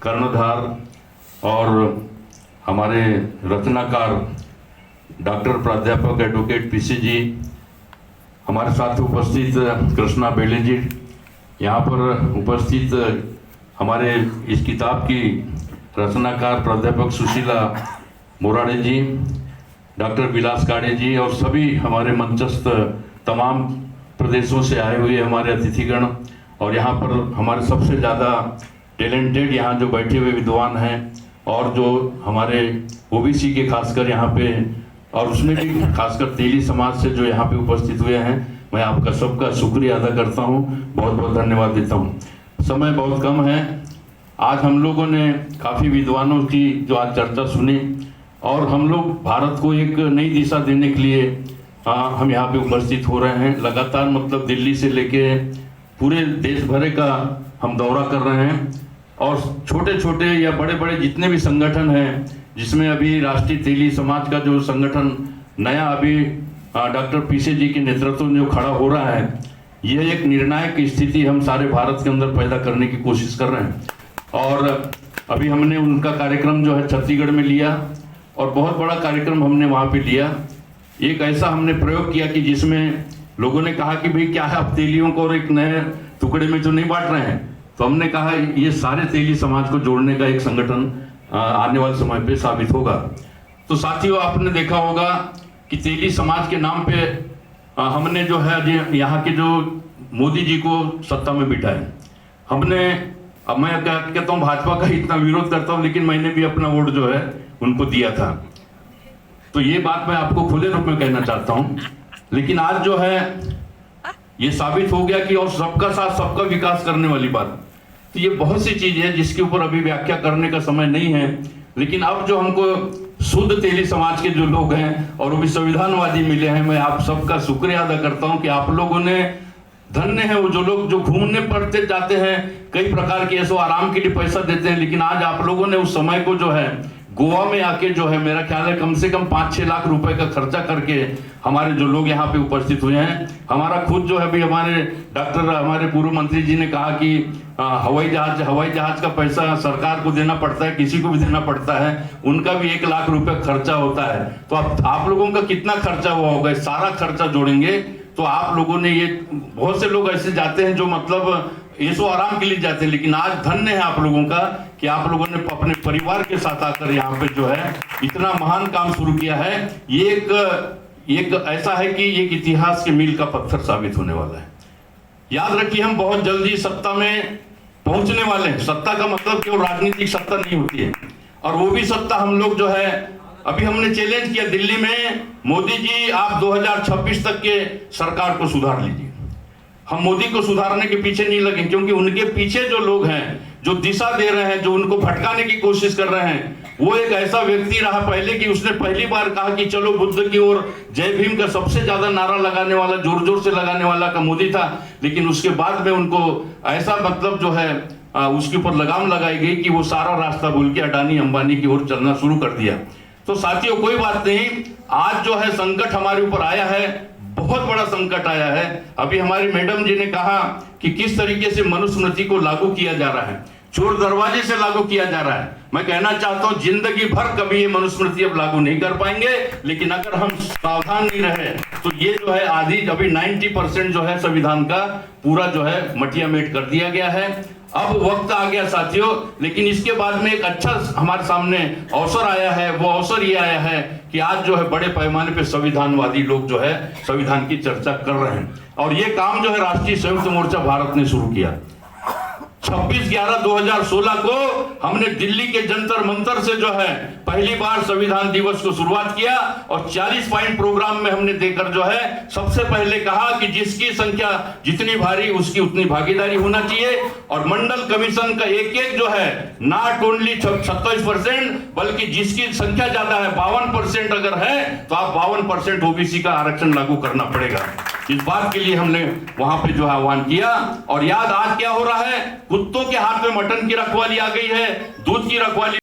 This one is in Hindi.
कर्णधार और हमारे रचनाकार डॉक्टर प्राध्यापक एडवोकेट पीसी जी, हमारे साथ उपस्थित कृष्णा बेले जी, यहाँ पर उपस्थित हमारे इस किताब की रचनाकार प्राध्यापक सुशीला मोराड़े जी, डॉक्टर विलास काड़े जी और सभी हमारे मंचस्थ तमाम प्रदेशों से आए हुए हमारे अतिथिगण और यहाँ पर हमारे सबसे ज़्यादा टैलेंटेड यहाँ जो बैठे हुए विद्वान हैं और जो हमारे ओबीसी के खासकर यहाँ पे और उसमें भी खासकर तेली समाज से जो यहाँ पे उपस्थित हुए हैं, मैं आपका सबका शुक्रिया अदा करता हूँ, बहुत बहुत धन्यवाद देता हूँ। समय बहुत कम है। आज हम लोगों ने काफ़ी विद्वानों की जो आज चर्चा सुनी और हम लोग भारत को एक नई दिशा देने के लिए हम यहाँ पे उपस्थित हो रहे हैं। लगातार मतलब दिल्ली से लेके पूरे देश भर का हम दौरा कर रहे हैं और छोटे छोटे या बड़े बड़े जितने भी संगठन हैं, जिसमें अभी राष्ट्रीय तेली समाज का जो संगठन नया अभी डॉक्टर पीसी जी के नेतृत्व में जो खड़ा हो रहा है, यह एक निर्णायक स्थिति हम सारे भारत के अंदर पैदा करने की कोशिश कर रहे हैं। और अभी हमने उनका कार्यक्रम जो है छत्तीसगढ़ में लिया और बहुत बड़ा कार्यक्रम हमने वहाँ पे लिया। एक ऐसा हमने प्रयोग किया कि जिसमें लोगों ने कहा कि भाई क्या है, आप तेलियों को और एक नए टुकड़े में तो नहीं बांट रहे हैं, तो हमने कहा ये सारे तेली समाज को जोड़ने का एक संगठन आने वाले समय पे साबित होगा। तो साथियों, आपने देखा होगा कि तेली समाज के नाम पे हमने जो है यहाँ के जो मोदी जी को सत्ता में बिठाए हमने। अब मैं कहता हूँ भाजपा का इतना विरोध करता हूँ, लेकिन मैंने भी अपना वोट जो है उनको दिया था। तो ये बात मैं आपको खुले रूप में कहना चाहता हूँ। लेकिन आज जो है ये साबित हो गया कि और सबका साथ सबका विकास करने वाली बात, तो ये बहुत सी चीज है जिसके ऊपर अभी व्याख्या करने का समय नहीं है। लेकिन अब जो हमको शुद्ध तेली समाज के जो लोग हैं और वो भी संविधानवादी मिले हैं, मैं आप सबका शुक्रिया अदा करता हूँ कि आप लोगों ने, धन्य है वो जो लोग जो घूमने पड़ते जाते हैं, कई प्रकार के ऐसो आराम के लिए पैसा देते हैं, लेकिन आज आप लोगों ने उस समय को जो है गोवा में आके जो है मेरा ख्याल है कम से कम 5-6 लाख रुपए का खर्चा करके हमारे जो लोग यहाँ पे उपस्थित हुए हैं। हमारा खुद जो है अभी हमारे डॉक्टर हमारे पूर्व मंत्री जी ने कहा कि हवाई जहाज का पैसा सरकार को देना पड़ता है, किसी को भी देना पड़ता है, उनका भी 1 लाख रुपए खर्चा होता है। तो अब आप लोगों का कितना खर्चा हुआ होगा, सारा खर्चा जोड़ेंगे तो आप लोगों ने ये, बहुत से लोग ऐसे जाते हैं जो मतलब ऐसो आराम के लिए जाते हैं, लेकिन आज धन्य है आप लोगों का कि आप लोगों ने अपने परिवार के साथ आकर यहाँ पे जो है इतना महान काम शुरू किया है। ये एक ऐसा है कि एक इतिहास के मील का पत्थर साबित होने वाला है। याद रखिए, हम बहुत जल्दी सत्ता में पहुंचने वाले हैं। सत्ता का मतलब केवल राजनीतिक सत्ता नहीं होती है, और वो भी सत्ता हम लोग जो है अभी हमने चैलेंज किया दिल्ली में, मोदी जी आप 2026 तक के सरकार को सुधार लीजिए। हम मोदी को सुधारने के पीछे नहीं लगे, क्योंकि उनके पीछे जो लोग हैं जो दिशा दे रहे हैं, जो उनको भटकाने की कोशिश कर रहे हैं, वो एक ऐसा व्यक्ति रहा पहले कि उसने पहली बार कहा कि चलो बुद्ध की ओर, जय भीम का सबसे ज्यादा नारा लगाने वाला, जोर जोर से लगाने वाला का मोदी था। लेकिन उसके बाद में उनको ऐसा मतलब जो है उसके ऊपर लगाम लगाई गई कि वो सारा रास्ता भूल के अडानी अंबानी की ओर चलना शुरू कर दिया। तो साथियों, कोई बात नहीं, आज जो है संकट हमारे ऊपर आया है, बहुत बड़ा संकट आया है। अभी हमारी मैडम जी ने कहा कि किस तरीके से मनुस्मृति को लागू किया जा रहा है, चोर दरवाजे से लागू किया जा रहा है। मैं कहना चाहता हूं जिंदगी भर कभी ये मनुस्मृति अब लागू नहीं कर पाएंगे, लेकिन अगर हम सावधान नहीं रहे तो ये जो है आधी अभी 90% जो है संविधान का पूरा जो है मटिया मेट कर दिया गया है। अब वक्त आ गया साथियों, लेकिन इसके बाद में एक अच्छा हमारे सामने अवसर आया है। वो अवसर ये आया है कि आज जो है बड़े पैमाने पे संविधानवादी लोग जो है संविधान की चर्चा कर रहे हैं, और ये काम जो है राष्ट्रीय संयुक्त मोर्चा भारत ने शुरू किया। 26/11/2016 को हमने दिल्ली के जंतर मंतर से जो है पहली बार संविधान दिवस को शुरुआत किया, और 40 पॉइंट प्रोग्राम में हमने देकर जो है सबसे पहले कहा कि जिसकी संख्या जितनी भारी उसकी उतनी भागीदारी होना चाहिए, और मंडल कमीशन का एक जो है नॉट ओनली 27%, बल्कि जिसकी संख्या ज्यादा है 52% अगर है तो आप 52% ओबीसी का आरक्षण लागू करना पड़ेगा। इस बात के लिए हमने वहां पे जो है आह्वान किया। और याद आज क्या हो रहा है, कुत्तों के हाथ में मटन की रखवाली आ गई है, दूध की रखवाली